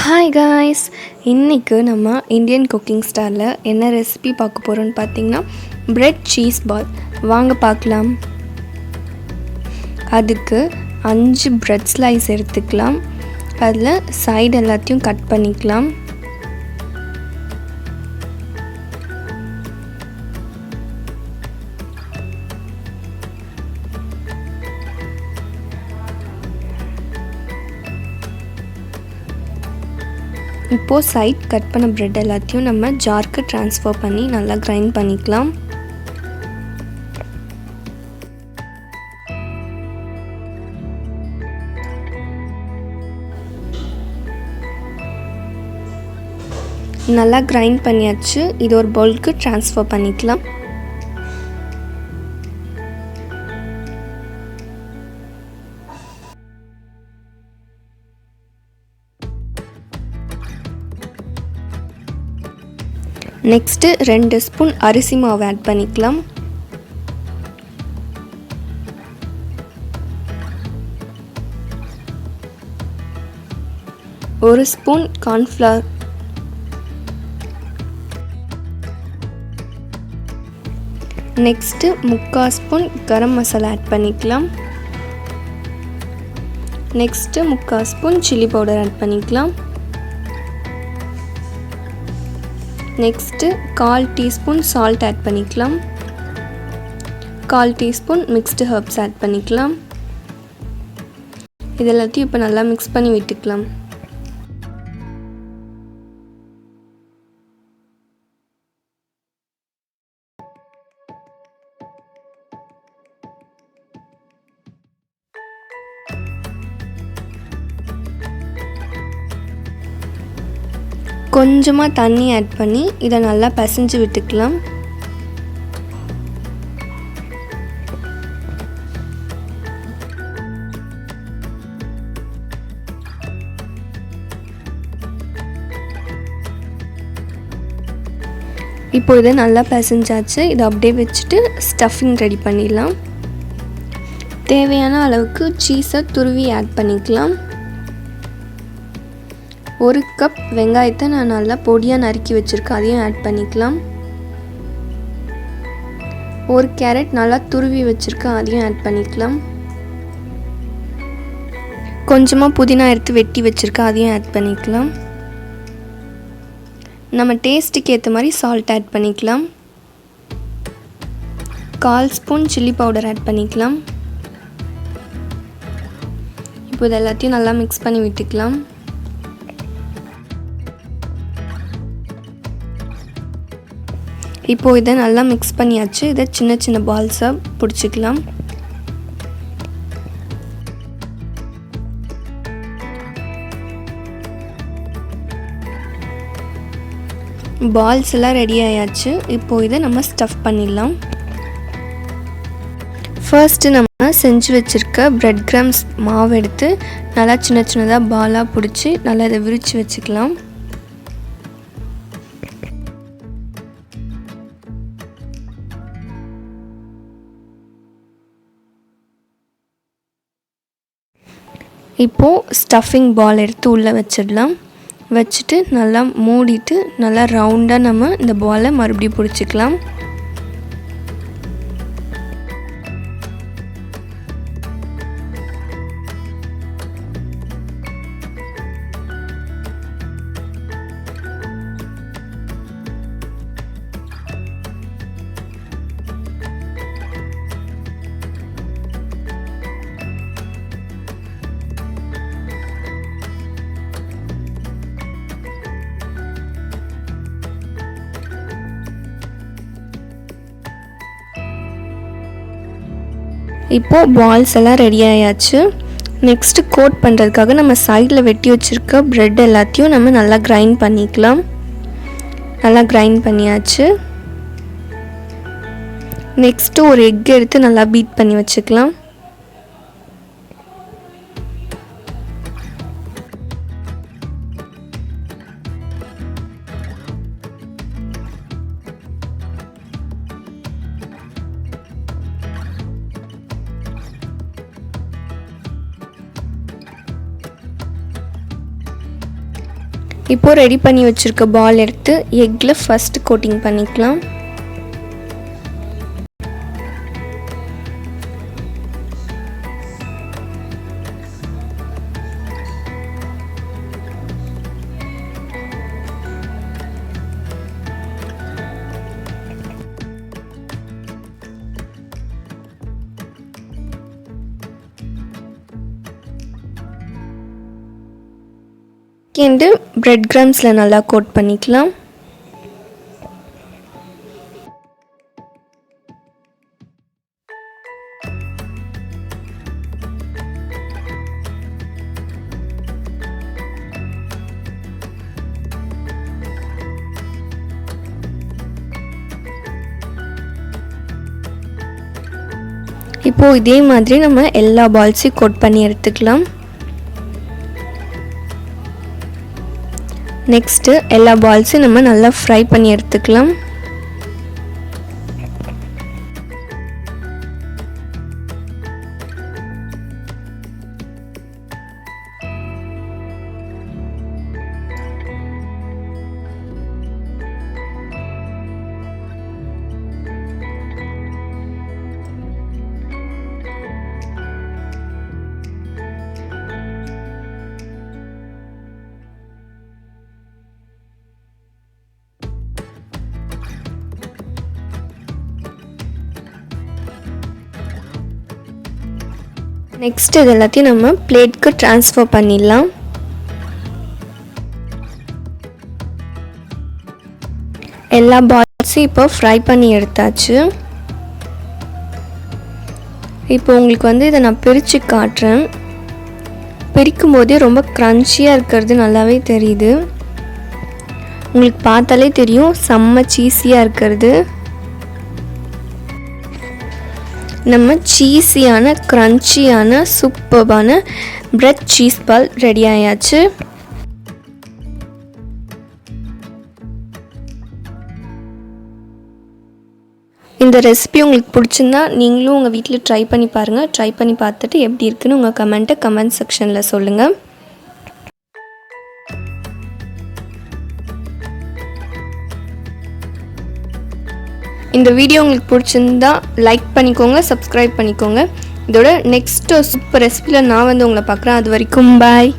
Hi guys, இன்றைக்கு நம்ம Indian cooking ஸ்டைலில் என்ன ரெசிபி பார்க்க போகிறோன்னு பார்த்தீங்கன்னா பிரெட் சீஸ் பால். வாங்க பார்க்கலாம். அதுக்கு 5 பிரெட் ஸ்லைஸ் எடுத்துக்கலாம். அதில் சைடு எல்லாத்தையும் கட் பண்ணிக்கலாம். இப்போது சைட் கட் பண்ண ப்ரெட் எல்லாத்தையும் நம்ம ஜாருக்கு ட்ரான்ஸ்ஃபர் பண்ணி நல்லா கிரைண்ட் பண்ணிக்கலாம். நல்லா கிரைண்ட் பண்ணியாச்சு. இது ஒரு பவுலுக்கு ட்ரான்ஸ்ஃபர் பண்ணிக்கலாம். நெக்ஸ்ட்டு 2 ஸ்பூன் அரிசி மாவு ஆட் பண்ணிக்கலாம். ஒரு spoon cornflour, next 3/4 spoon garam masala add பண்ணிக்கலாம். Next 3/4 spoon chilli powder add பண்ணிக்கலாம். நெக்ஸ்ட்டு 1/4 டீஸ்பூன் சால்ட் ஆட் பண்ணிக்கலாம். 1/4 டீஸ்பூன் மிக்ஸ்டு ஹர்ப்ஸ் ஆட் பண்ணிக்கலாம். இது எல்லாத்தையும் இப்போ நல்லா மிக்ஸ் பண்ணி விட்டுக்கலாம். கொஞ்சமாக தண்ணி ஆட் பண்ணி இதை நல்லா பிசைஞ்சு விட்டுக்கலாம். இப்போ இதை நல்லா பிசைஞ்சாச்சு. இதை அப்படியே வச்சுட்டு ஸ்டஃபிங் ரெடி பண்ணிடலாம். தேவையான அளவுக்கு சீஸை துருவி ஆட் பண்ணிக்கலாம். 1 கப் வெங்காயத்தை நான் நல்லா பொடியாக நறுக்கி வச்சுருக்கேன், அதையும் ஆட் பண்ணிக்கலாம். 1 கேரட் நல்லா துருவி வச்சுருக்கேன், அதையும் ஆட் பண்ணிக்கலாம். கொஞ்சமாக புதினா எடுத்து வெட்டி வச்சுருக்கேன், அதையும் ஆட் பண்ணிக்கலாம். நம்ம டேஸ்ட்டுக்கு ஏற்ற மாதிரி சால்ட் ஆட் பண்ணிக்கலாம். 1/4 ஸ்பூன் சில்லி பவுடர் ஆட் பண்ணிக்கலாம். இப்போ இது எல்லாத்தையும் நல்லா மிக்ஸ் பண்ணி விட்டுக்கலாம். இப்போது இதை நல்லா மிக்ஸ் பண்ணியாச்சு. இதை சின்ன சின்ன பால்ஸாக பிடிச்சிக்கலாம். பால்ஸ் எல்லாம் ரெடி ஆயாச்சு. இப்போது இதை நம்ம ஸ்டஃப் பண்ணிடலாம். ஃபர்ஸ்ட்டு நம்ம செஞ்சு வச்சுருக்க பிரெட் கிரம்ஸ் மாவு எடுத்து நல்லா சின்ன சின்னதாக பாலாக பிடிச்சி நல்லா இதை விரித்து வச்சுக்கலாம். இப்போது ஸ்டஃபிங் பால் எடுத்து உள்ளே வச்சிடலாம். வச்சுட்டு நல்லா மூடிட்டு நல்லா ரவுண்டாக நம்ம இந்த பாலை மறுபடியும் பிடிச்சிக்கலாம். இப்போது பால்ஸ் எல்லாம் ரெடி ஆயாச்சு. நெக்ஸ்ட்டு கோட் பண்ணுறதுக்காக நம்ம சைடில் வெட்டி வச்சுருக்க ப்ரெட் எல்லாத்தையும் நம்ம நல்லா கிரைண்ட் பண்ணிக்கலாம். நல்லா கிரைண்ட் பண்ணியாச்சு. நெக்ஸ்ட்டு ஒரு எக் எடுத்து நல்லா பீட் பண்ணி வச்சுக்கலாம். இப்போ ரெடி பண்ணி வச்சுருக்க பால் எடுத்து எக்கில் ஃபஸ்ட்டு கோட்டிங் பண்ணிக்கலாம். செகண்டு பிரெட் கிரம்ஸில் நல்லா கோட் பண்ணிக்கலாம். இப்போது இதே மாதிரி நம்ம எல்லா பால்ஸையும் கோட் பண்ணி எடுத்துக்கலாம். நெக்ஸ்ட்டு எல்லா பால்ஸையும் நம்ம நல்லா ஃப்ரை பண்ணி எடுத்துக்கலாம். நெக்ஸ்ட் இது எல்லாத்தையும் நம்ம பிளேட்க்கு ட்ரான்ஸ்ஃபர் பண்ணிடலாம். எல்லா பால்ஸையும் இப்போ ஃப்ரை பண்ணி எடுத்தாச்சு. இப்போ உங்களுக்கு இதை நான் பிரித்து காட்டுறேன். பிரிக்கும் போதே ரொம்ப க்ரன்ச்சியாக இருக்கிறது நல்லாவே தெரியுது. உங்களுக்கு பார்த்தாலே தெரியும் செம்ம சீஸியாக இருக்கிறது. நம்ம சீஸியான க்ரன்ச்சியான சூப்பர்பான பிரெட் சீஸ் பால் ரெடி ஆயாச்சு. இந்த ரெசிபி உங்களுக்கு பிடிச்சிருந்தா நீங்களும் உங்கள் வீட்டில் ட்ரை பண்ணி பாருங்கள். ட்ரை பண்ணி பார்த்துட்டு எப்படி இருக்குன்னு உங்கள் கமெண்ட் செக்ஷனில் சொல்லுங்கள். இந்த வீடியோ உங்களுக்கு பிடிச்சிருந்தா லைக் பண்ணிக்கோங்க, சப்ஸ்கிரைப் பண்ணிக்கோங்க. இதோட நெக்ஸ்ட் சூப்பர் ரெசிபியில் நான் உங்களை பார்க்குறேன். அது வரைக்கும் பாய்.